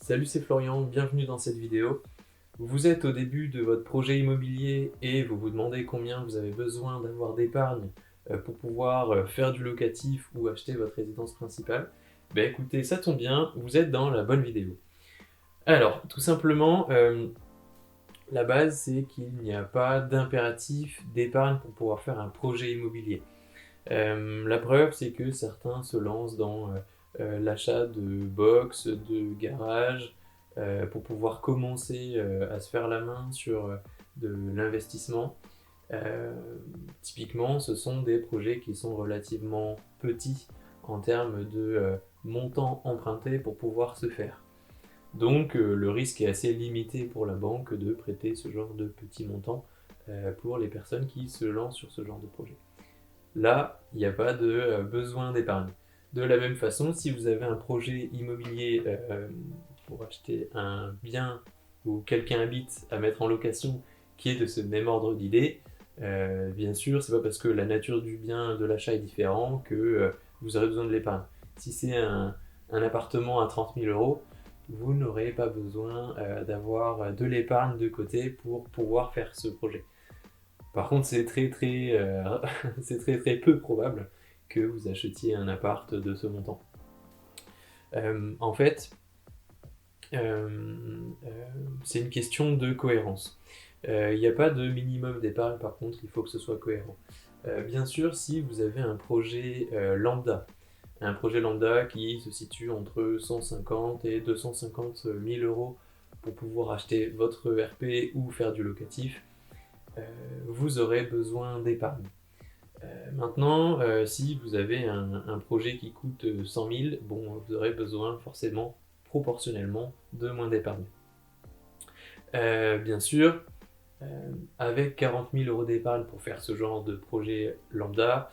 Salut, c'est Florian, bienvenue dans cette vidéo. Vous êtes au début de votre projet immobilier et vous vous demandez combien vous avez besoin d'avoir d'épargne pour pouvoir faire du locatif ou acheter votre résidence principale. Ben écoutez, ça tombe bien, vous êtes dans la bonne vidéo. Alors, tout simplement, la base c'est qu'il n'y a pas d'impératif d'épargne pour pouvoir faire un projet immobilier. La preuve, c'est que certains se lancent dans l'achat de box, de garage, pour pouvoir commencer à se faire la main sur de l'investissement. Euh, Typiquement, ce sont des projets qui sont relativement petits en termes de montant emprunté pour pouvoir se faire. Donc le risque est assez limité pour la banque de prêter ce genre de petits montants pour les personnes qui se lancent sur ce genre de projet. Là, il n'y a pas de besoin d'épargne. De la même façon, si vous avez un projet immobilier pour acheter un bien où quelqu'un habite à mettre en location qui est de ce même ordre d'idée, bien sûr, c'est pas parce que la nature du bien de l'achat est différente que vous aurez besoin de l'épargne. Si c'est un appartement à 30 000 euros, vous n'aurez pas besoin d'avoir de l'épargne de côté pour pouvoir faire ce projet. Par contre, c'est très peu probable que vous achetiez un appart de ce montant. En fait, c'est une question de cohérence. Il n'y a pas de minimum d'épargne, par contre, il faut que ce soit cohérent. Bien sûr, si vous avez un projet lambda qui se situe entre 150 et 250 000 euros pour pouvoir acheter votre ERP ou faire du locatif, vous aurez besoin d'épargne. Maintenant, si vous avez un projet qui coûte 100 000, bon, vous aurez besoin forcément, proportionnellement, de moins d'épargne. Bien sûr, avec 40 000 euros d'épargne pour faire ce genre de projet lambda,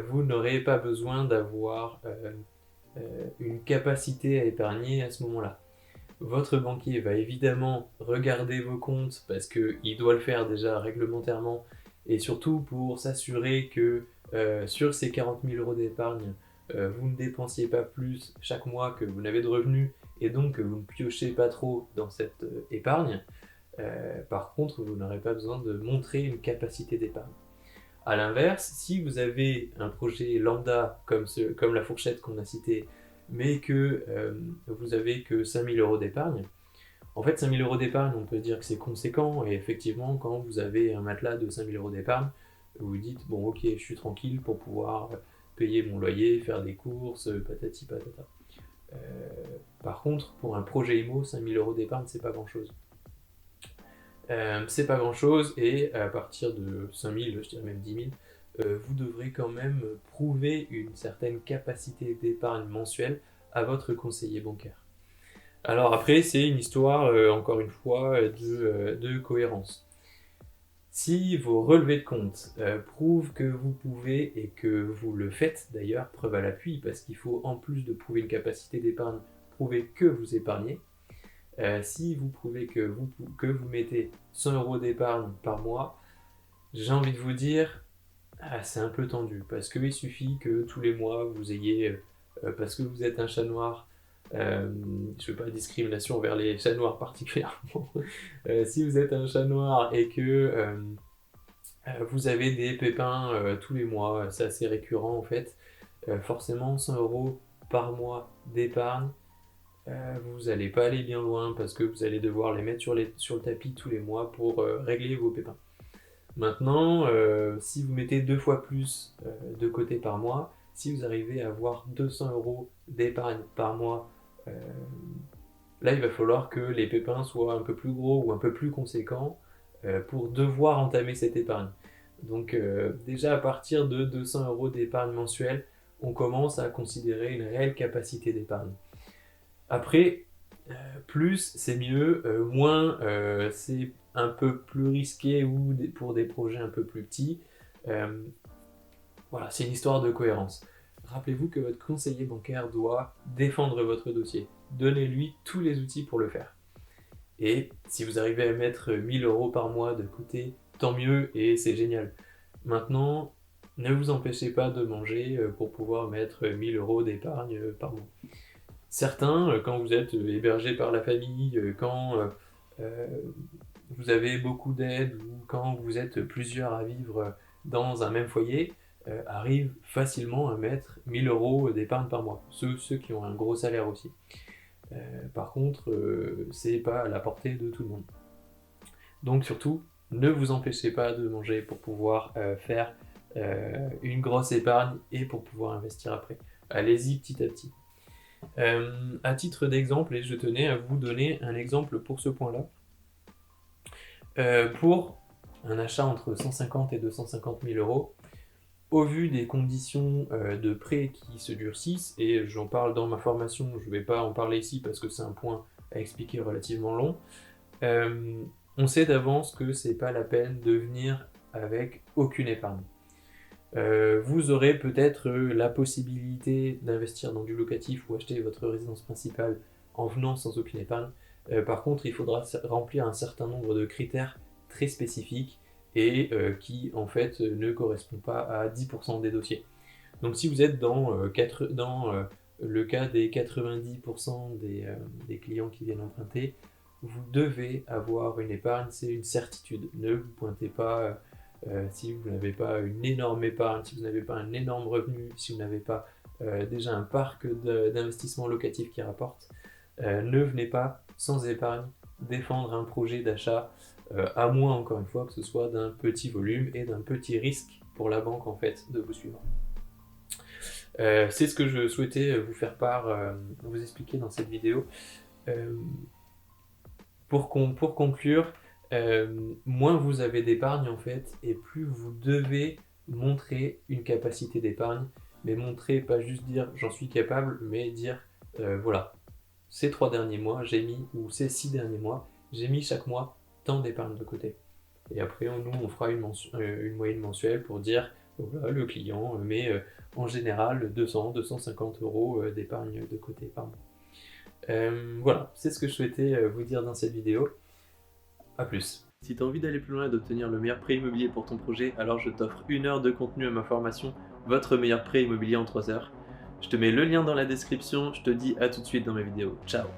vous n'aurez pas besoin d'avoir une capacité à épargner à ce moment-là. Votre banquier va évidemment regarder vos comptes parce qu'il doit le faire déjà réglementairement et surtout pour s'assurer que sur ces 40 000 euros d'épargne, vous ne dépensiez pas plus chaque mois que vous n'avez de revenus et donc que vous ne piochez pas trop dans cette épargne. Par contre, vous n'aurez pas besoin de montrer une capacité d'épargne. A l'inverse, si vous avez un projet lambda comme la fourchette qu'on a citée, mais que vous avez que 5 000 euros d'épargne, en fait 5 000 euros d'épargne, on peut dire que c'est conséquent, et effectivement, quand vous avez un matelas de 5 000 euros d'épargne, vous vous dites, bon ok, je suis tranquille pour pouvoir payer mon loyer, faire des courses, patati patata. Euh, Par contre, pour un projet IMO, 5 000 euros d'épargne, c'est pas grand-chose. C'est pas grand chose et à partir de 5000, je dirais même 10 000, vous devrez quand même prouver une certaine capacité d'épargne mensuelle à votre conseiller bancaire. Alors après, c'est une histoire, encore une fois, de cohérence. Si vos relevés de compte prouvent que vous pouvez et que vous le faites d'ailleurs, preuve à l'appui, parce qu'il faut en plus de prouver une capacité d'épargne, prouver que vous épargnez. Si vous prouvez que vous mettez 100 euros d'épargne par mois, j'ai envie de vous dire, c'est un peu tendu, parce qu'il suffit que tous les mois vous ayez, parce que vous êtes un chat noir, je ne fais pas de discrimination vers les chats noirs particulièrement, si vous êtes un chat noir et que vous avez des pépins tous les mois, c'est assez récurrent en fait, forcément 100 euros par mois d'épargne, vous n'allez pas aller bien loin parce que vous allez devoir les mettre sur le tapis tous les mois pour régler vos pépins. Maintenant, si vous mettez 2 fois plus de côté par mois, si vous arrivez à avoir 200 euros d'épargne par mois, euh, là il va falloir que les pépins soient un peu plus gros ou un peu plus conséquents pour devoir entamer cette épargne. Donc déjà à partir de 200 euros d'épargne mensuelle, on commence à considérer une réelle capacité d'épargne. Après, plus c'est mieux, moins c'est un peu plus risqué ou pour des projets un peu plus petits. Euh, voilà, c'est une histoire de cohérence. Rappelez-vous que votre conseiller bancaire doit défendre votre dossier. Donnez-lui tous les outils pour le faire. Et si vous arrivez à mettre 1000 euros par mois de côté, tant mieux et c'est génial. Maintenant, ne vous empêchez pas de manger pour pouvoir mettre 1000 euros d'épargne par mois. Certains, quand vous êtes hébergé par la famille, quand vous avez beaucoup d'aide ou quand vous êtes plusieurs à vivre dans un même foyer, arrivent facilement à mettre 1000 euros d'épargne par mois, ceux qui ont un gros salaire aussi. Par contre, c'est pas à la portée de tout le monde. Donc surtout, ne vous empêchez pas de manger pour pouvoir faire une grosse épargne et pour pouvoir investir après. Allez-y petit à petit. À titre d'exemple, et je tenais à vous donner un exemple pour ce point-là, pour un achat entre 150 et 250 000 euros, au vu des conditions de prêt qui se durcissent, et j'en parle dans ma formation, je ne vais pas en parler ici parce que c'est un point à expliquer relativement long, on sait d'avance que c'est pas la peine de venir avec aucune épargne. Vous aurez peut-être la possibilité d'investir dans du locatif ou acheter votre résidence principale en venant sans aucune épargne. Par contre, il faudra remplir un certain nombre de critères très spécifiques et qui en fait ne correspondent pas à 10% des dossiers. Donc si vous êtes dans le cas des 90% des clients qui viennent emprunter, vous devez avoir une épargne, c'est une certitude. Ne vous pointez pas si vous n'avez pas une énorme épargne, si vous n'avez pas un énorme revenu, si vous n'avez pas déjà un parc d'investissement locatif qui rapporte. Ne venez pas sans épargne défendre un projet d'achat, à moins encore une fois que ce soit d'un petit volume et d'un petit risque pour la banque en fait de vous suivre. C'est ce que je souhaitais vous faire part, vous expliquer dans cette vidéo. Pour conclure, moins vous avez d'épargne en fait, et plus vous devez montrer une capacité d'épargne, mais montrer, pas juste dire j'en suis capable, mais dire voilà, ces 3 derniers mois j'ai mis, ou ces 6 derniers mois, j'ai mis chaque mois tant d'épargne de côté. Et après nous on fera une moyenne mensuelle pour dire voilà, le client met en général 200-250 euros d'épargne de côté par mois. Voilà, c'est ce que je souhaitais vous dire dans cette vidéo. A plus. Si tu as envie d'aller plus loin et d'obtenir le meilleur prêt immobilier pour ton projet, alors je t'offre 1 heure de contenu à ma formation, votre meilleur prêt immobilier en 3 heures. Je te mets le lien dans la description, je te dis à tout de suite dans mes vidéos. Ciao.